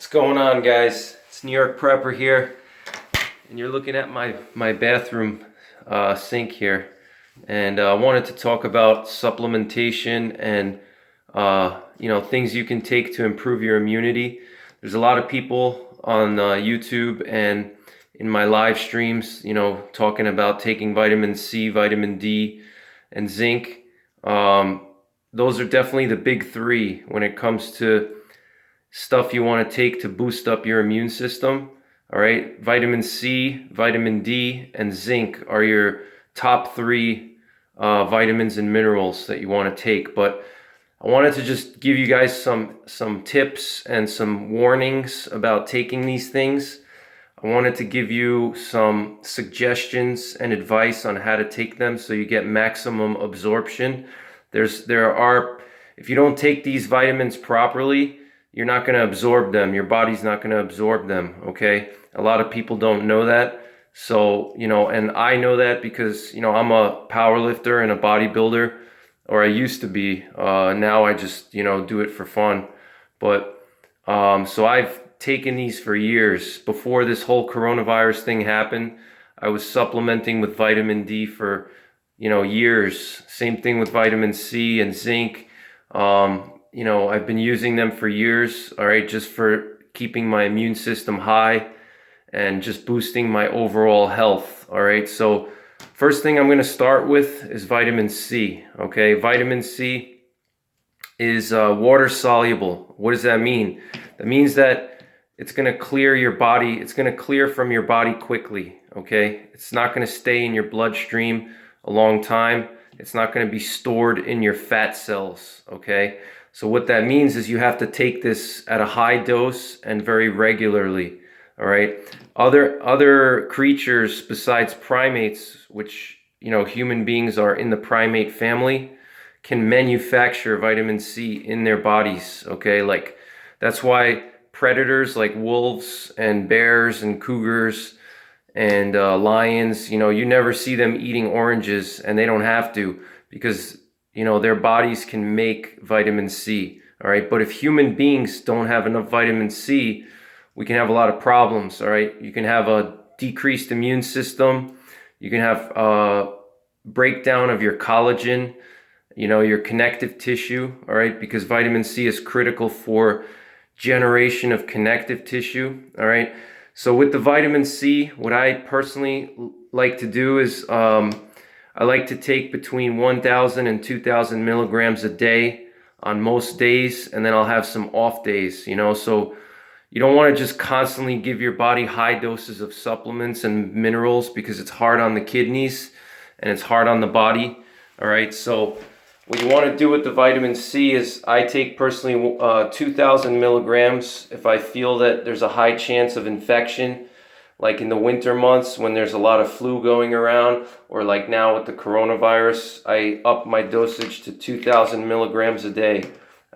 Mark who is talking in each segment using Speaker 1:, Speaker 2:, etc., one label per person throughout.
Speaker 1: What's going on, guys? It's New York Prepper here, and you're looking at my bathroom sink here. And I wanted to talk about supplementation and things you can take to improve your immunity. There's a lot of people on YouTube and in my live streams, talking about taking vitamin C, vitamin D, and zinc. Those are definitely the big three when it comes to stuff you want to take to boost up your immune system. All right, vitamin C, vitamin D, and zinc are your top three vitamins and minerals that you want to take. But I wanted to just give you guys some tips and some warnings about taking these things. I wanted to give you some suggestions and advice on how to take them so you get maximum absorption. If you don't take these vitamins properly, you're not going to absorb them. Your body's not going to absorb them, okay? A lot of people don't know that. So, and I know that because, I'm a power lifter and a bodybuilder, or I used to be. Now I just, do it for fun. But, so I've taken these for years. Before this whole coronavirus thing happened, I was supplementing with vitamin D for, years. Same thing with vitamin C and zinc. I've been using them for years, all right, just for keeping my immune system high and just boosting my overall health, all right? So first thing I'm going to start with is vitamin C, okay? Vitamin C is water soluble. What does that mean? That means that it's going to clear your body. It's going to clear from your body quickly, okay? It's not going to stay in your bloodstream a long time. It's not going to be stored in your fat cells, okay? So what that means is you have to take this at a high dose and very regularly, all right? Other creatures besides primates, which, human beings are in the primate family, can manufacture vitamin C in their bodies, okay? Like, that's why predators like wolves and bears and cougars and lions, you never see them eating oranges, and they don't have to, because their bodies can make vitamin C, all right? But if human beings don't have enough vitamin C, we can have a lot of problems, all right? You can have a decreased immune system. You can have a breakdown of your collagen, your connective tissue, all right? Because vitamin C is critical for generation of connective tissue, all right? So with the vitamin C, what I personally like to do is I like to take between 1,000 and 2,000 milligrams a day on most days, and then I'll have some off days, so you don't want to just constantly give your body high doses of supplements and minerals, because it's hard on the kidneys and it's hard on the body, all right? So what you want to do with the vitamin C is I take personally 2,000 milligrams if I feel that there's a high chance of infection, like in the winter months when there's a lot of flu going around, or like now with the coronavirus, I up my dosage to 2,000 milligrams a day,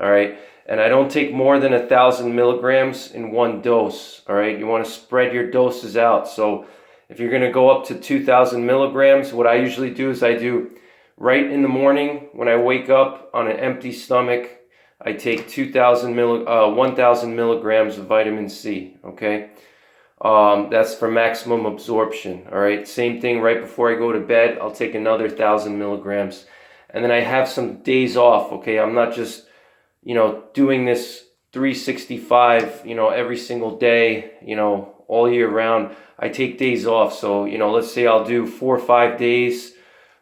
Speaker 1: all right? And I don't take more than 1,000 milligrams in one dose, all right? You want to spread your doses out. So if you're going to go up to 2,000 milligrams, what I usually do is I do right in the morning when I wake up on an empty stomach, I take 1,000 milligrams of vitamin C, okay? That's for maximum absorption, all right? Same thing right before I go to bed, I'll take another 1,000 milligrams. And then I have some days off, okay? I'm not just, doing this 365, every single day, all year round. I take days off. So, let's say I'll do 4 or 5 days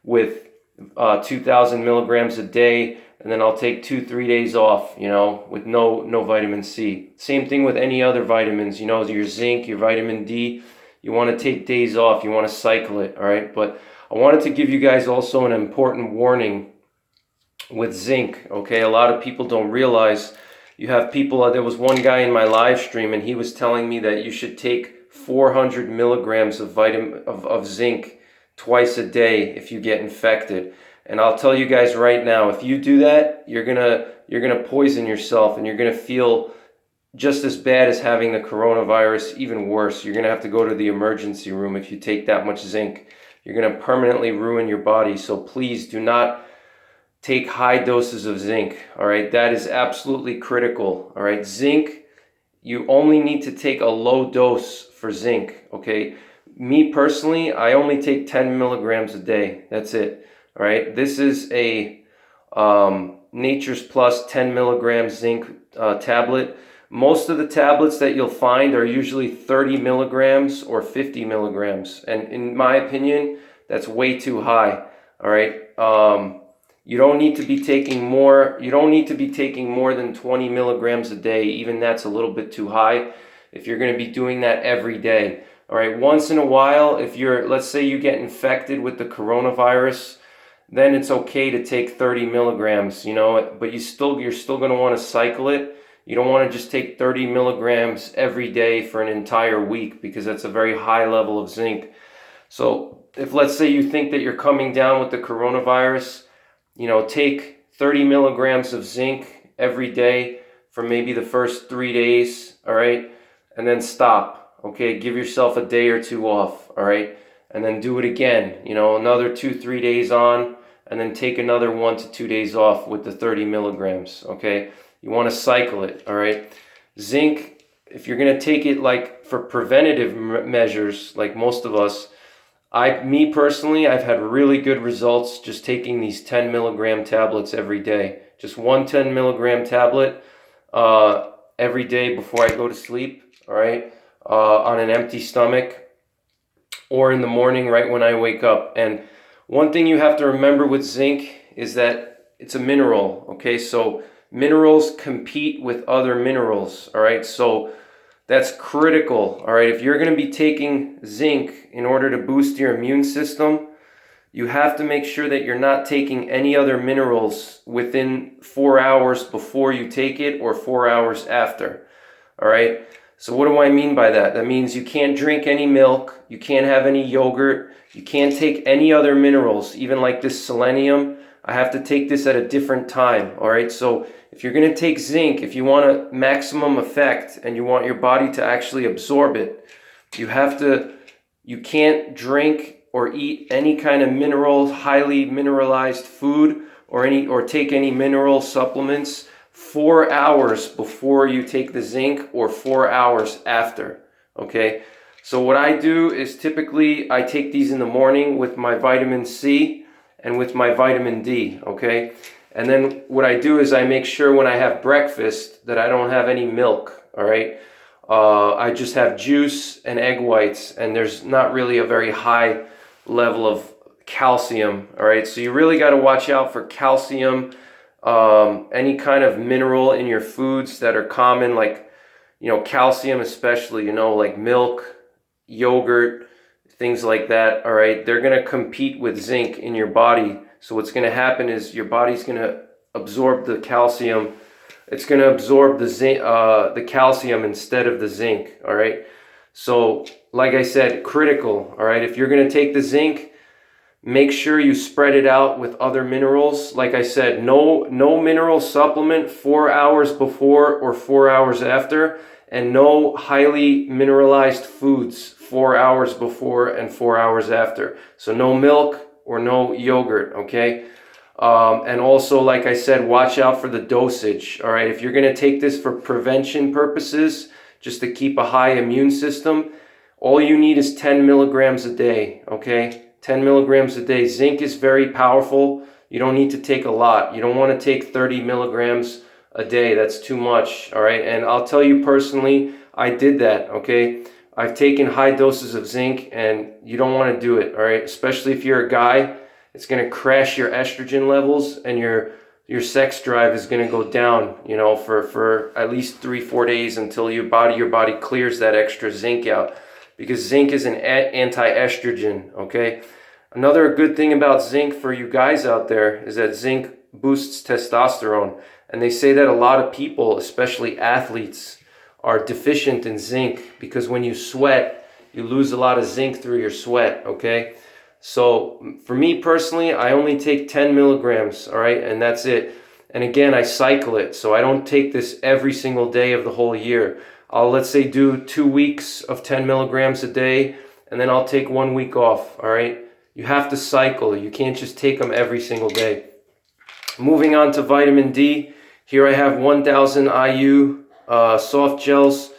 Speaker 1: with 2,000 milligrams a day, and then I'll take 2-3 days off, with no vitamin C. Same thing with any other vitamins, your zinc, your vitamin D. You want to take days off. You want to cycle it, all right? But I wanted to give you guys also an important warning with zinc, okay? A lot of people don't realize. You have people, there was one guy in my live stream, and he was telling me that you should take 400 milligrams of zinc twice a day if you get infected. And I'll tell you guys right now, if you do that, you're gonna poison yourself, and you're gonna feel just as bad as having the coronavirus, even worse. You're gonna have to go to the emergency room if you take that much zinc. You're gonna permanently ruin your body. So please do not take high doses of zinc, all right? That is absolutely critical, all right? Zinc you only need to take a low dose for zinc, okay? Me personally, I only take 10 milligrams a day. That's it, all right? This is a Nature's Plus 10 milligram zinc tablet. Most of the tablets that you'll find are usually 30 milligrams or 50 milligrams. And in my opinion, that's way too high, all right? You don't need to be taking more. You don't need to be taking more than 20 milligrams a day. Even that's a little bit too high if you're going to be doing that every day. All right, once in a while, if let's say you get infected with the coronavirus, then it's okay to take 30 milligrams, you know, but you're still going to want to cycle it. You don't want to just take 30 milligrams every day for an entire week, because that's a very high level of zinc. So if, let's say, you think that you're coming down with the coronavirus, you know, take 30 milligrams of zinc every day for maybe the first 3 days, all right? And then stop, okay? Give yourself a day or two off, all right? And then do it again, you know, another 2-3 days on, and then take another 1 to 2 days off with the 30 milligrams, okay? You want to cycle it, all right? Zinc, if you're going to take it like for preventative measures, like most of us, me personally, I've had really good results just taking these 10 milligram tablets every day. Just one 10 milligram tablet every day before I go to sleep, all right, on an empty stomach, or in the morning right when I wake up. And one thing you have to remember with zinc is that it's a mineral, okay? So minerals compete with other minerals, all right? So that's critical, all right? If you're going to be taking zinc in order to boost your immune system, you have to make sure that you're not taking any other minerals within 4 hours before you take it or 4 hours after, all right? So what do I mean by that? That means you can't drink any milk, you can't have any yogurt, you can't take any other minerals, even like this selenium. I have to take this at a different time, all right? So if you're going to take zinc, if you want a maximum effect and you want your body to actually absorb it, you can't drink or eat any kind of highly mineralized food or take any mineral supplements 4 hours before you take the zinc or 4 hours after, okay? So what I do is typically I take these in the morning with my vitamin C and with my vitamin D, okay? And then what I do is I make sure when I have breakfast that I don't have any milk, all right? I just have juice and egg whites, and there's not really a very high level of calcium, all right? So you really got to watch out for calcium, any kind of mineral in your foods that are common, like, you know, calcium especially, you know, like milk, yogurt, things like that, all right? They're going to compete with zinc in your body. So what's going to happen is your body's going to absorb the calcium. It's going to absorb the calcium instead of the zinc, all right? So like I said, critical, all right? If you're going to take the zinc, make sure you spread it out with other minerals. Like I said, no mineral supplement 4 hours before or 4 hours after, and no highly mineralized foods 4 hours before and 4 hours after. So no milk or no yogurt, okay? And also, like I said, watch out for the dosage, all right? If you're going to take this for prevention purposes, just to keep a high immune system, all you need is 10 milligrams a day, okay? 10 milligrams a day. Zinc is very powerful. You don't need to take a lot. You don't want to take 30 milligrams a day. That's too much, all right? And I'll tell you personally, I did that, okay? I've taken high doses of zinc, and you don't want to do it, all right? Especially if you're a guy, it's going to crash your estrogen levels, and your sex drive is going to go down, you know, for at least 3-4 days until your body clears that extra zinc out, because zinc is an anti-estrogen, okay? Another good thing about zinc for you guys out there is that zinc boosts testosterone, and they say that a lot of people, especially athletes, are deficient in zinc because when you sweat, you lose a lot of zinc through your sweat, okay? So for me personally, I only take 10 milligrams, all right? And that's it. And again, I cycle it. So I don't take this every single day of the whole year. I'll, let's say, do 2 weeks of 10 milligrams a day, and then I'll take 1 week off, all right? You have to cycle. You can't just take them every single day. Moving on to vitamin D. Here I have 1000 IU soft gels.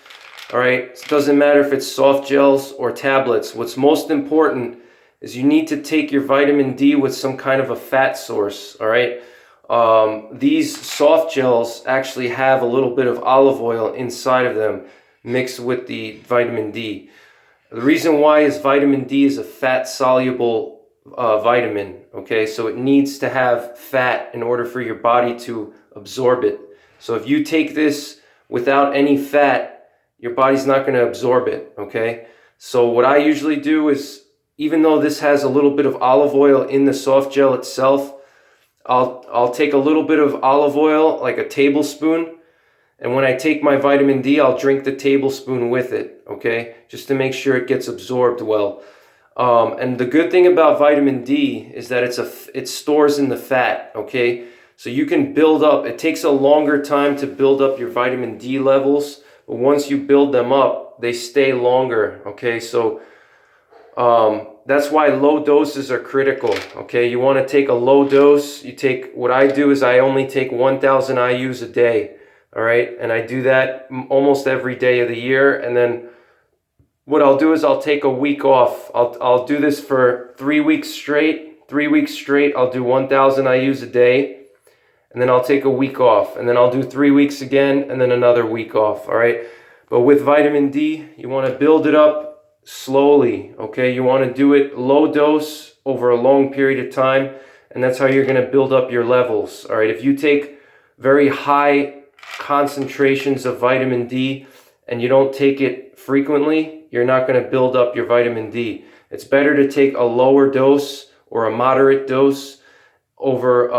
Speaker 1: All right, it doesn't matter if it's soft gels or tablets. What's most important is you need to take your vitamin D with some kind of a fat source. All right, these soft gels actually have a little bit of olive oil inside of them mixed with the vitamin D. The reason why is vitamin D is a fat soluble vitamin. Okay, so it needs to have fat in order for your body to absorb it. So if you take this without any fat, your body's not going to absorb it. Okay, so what I usually do is, even though this has a little bit of olive oil in the soft gel itself, I'll take a little bit of olive oil, like a tablespoon, and when I take my vitamin D, I'll drink the tablespoon with it, okay? Just to make sure it gets absorbed well. And the good thing about vitamin D is that it stores in the fat, okay? So you can build up, it takes a longer time to build up your vitamin D levels, but once you build them up, they stay longer, okay? So that's why low doses are critical, okay? You want to take a low dose. What I do is I only take 1,000 IUs a day, all right? And I do that almost every day of the year. And then what I'll do is I'll take a week off. I'll do this for 3 weeks straight. 3 weeks straight, I'll do 1,000 IUs a day. And then I'll take a week off. And then I'll do 3 weeks again, and then another week off, all right? But with vitamin D, you want to build it up slowly, okay? You want to do it low dose over a long period of time, and that's how you're going to build up your levels, all right? If you take very high concentrations of vitamin D and you don't take it frequently, you're not going to build up your vitamin D. It's better to take a lower dose or a moderate dose over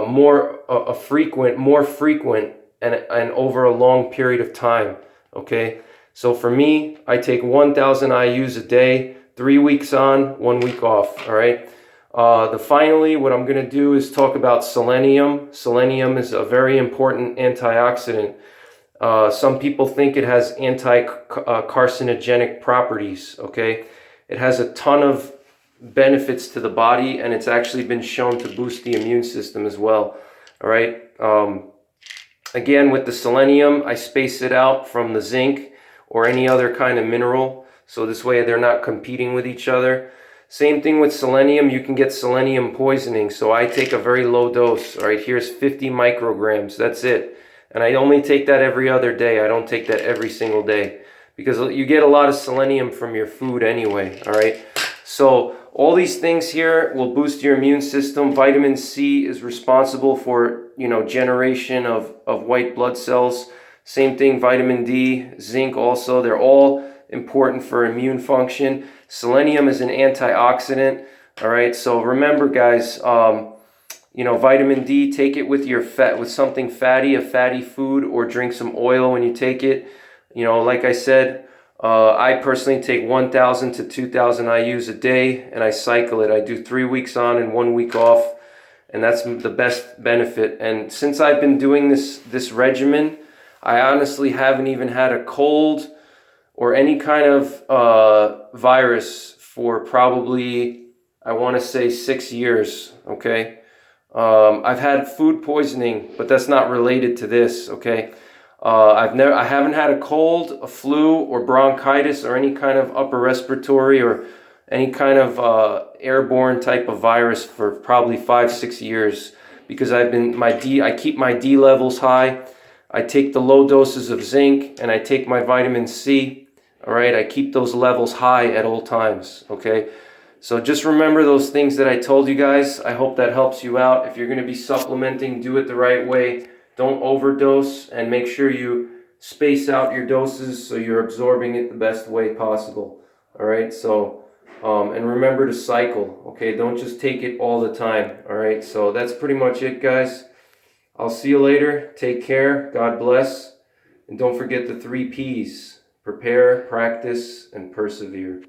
Speaker 1: more frequent and over a long period of time, okay? So for me, I take 1,000 IUs a day, 3 weeks on, 1 week off, all right? Finally, what I'm going to do is talk about selenium. Selenium is a very important antioxidant. Some people think it has anti-carcinogenic properties, okay? It has a ton of benefits to the body, and it's actually been shown to boost the immune system as well, all right? Again, with the selenium, I space it out from the zinc or any other kind of mineral, so this way they're not competing with each other. Same thing with selenium, you can get selenium poisoning, so I take a very low dose. All right, here's 50 micrograms, that's it. And I only take that every other day. I don't take that every single day, because you get a lot of selenium from your food anyway, all right? So all these things here will boost your immune system. Vitamin C is responsible for, generation of white blood cells. Same thing, vitamin D, zinc also, they're all important for immune function. Selenium is an antioxidant, all right? So remember, guys, vitamin D, take it with with something fatty, a fatty food, or drink some oil when you take it. Like I said, I personally take 1,000 to 2,000 IUs a day, and I cycle it. I do 3 weeks on and 1 week off, and that's the best benefit. And since I've been doing this regimen, I honestly haven't even had a cold or any kind of virus for probably, I want to say, 6 years, okay? I've had food poisoning, but that's not related to this, okay? I haven't had a cold, a flu, or bronchitis, or any kind of upper respiratory or any kind of airborne type of virus for probably 5-6 years, because I keep my D levels high. I take the low doses of zinc, and I take my vitamin C. All right, I keep those levels high at all times, okay? So just remember those things that I told you guys. I hope that helps you out. If you're going to be supplementing, do it the right way. Don't overdose, and make sure you space out your doses so you're absorbing it the best way possible. All right, so, and remember to cycle, okay? Don't just take it all the time, all right? So that's pretty much it, guys. I'll see you later. Take care. God bless. And don't forget the 3 Ps. Prepare, practice, and persevere.